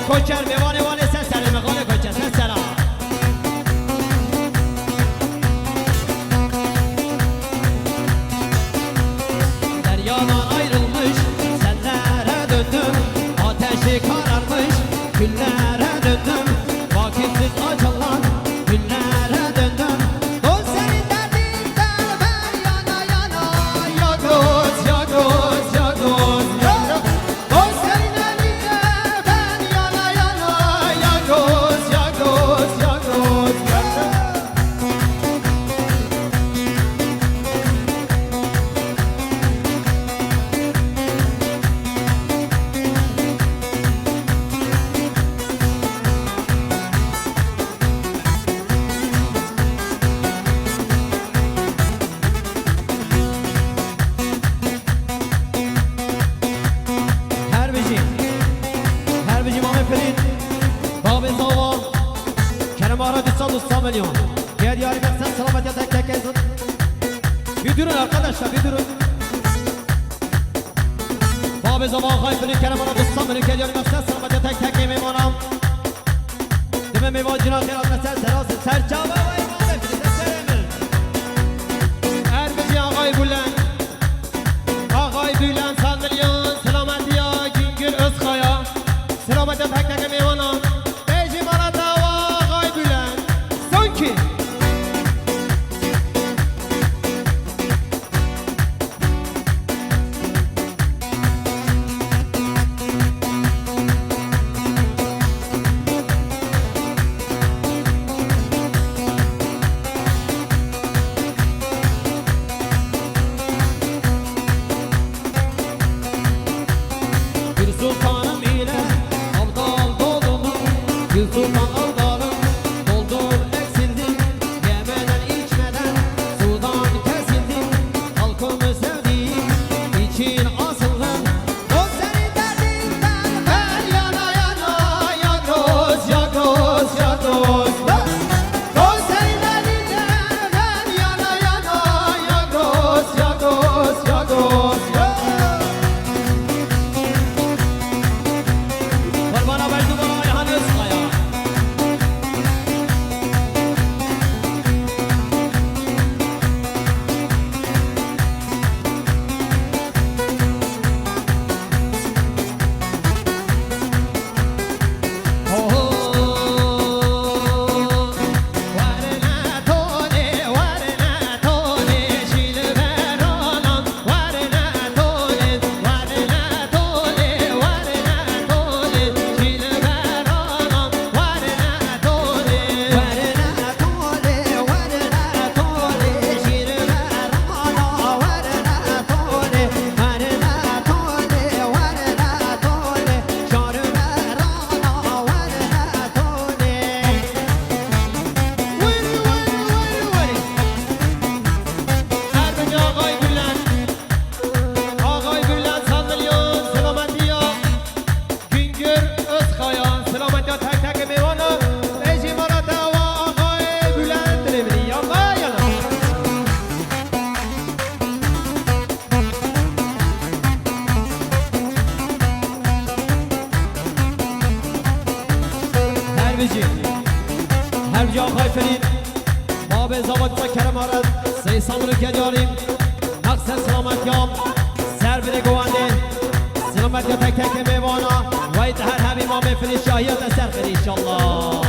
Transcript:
کوچر میوانه وانه سر مقاله کوچر سر deryadan ayrılmış sellere döndüm ateşi kararmış güllere döndüm vakitsiz açılan günlere döndüm dost senin derdinden ben yana yana ya dost ya dost ya dost dost senin derdinden ben yana yana ya dost ya dost ya dost milyon. Gel yarım sen selamet ya tek tek ezin. Bir durun arkadaşlar bir durun. Babi zaman kayfını kerem ana dostan beni gel yarım sen selamet ya tek tek emim anam. Dime meyvan cinan kherat mesel serasın serçave ve imam hepini de seremir. Erbici ağay bulen ağay bülen san milyon selamet ya Güngör Özkaya selamet ya tek tek emim anam. هر جا خایفرین ما به زبان تا کرم آرد سی سامونو که داریم مقصد سلامت یام سر بده گوانده سلامت یا تک تک میوانا وید هر همی ما بفری شاهیت سر خیلی انشالله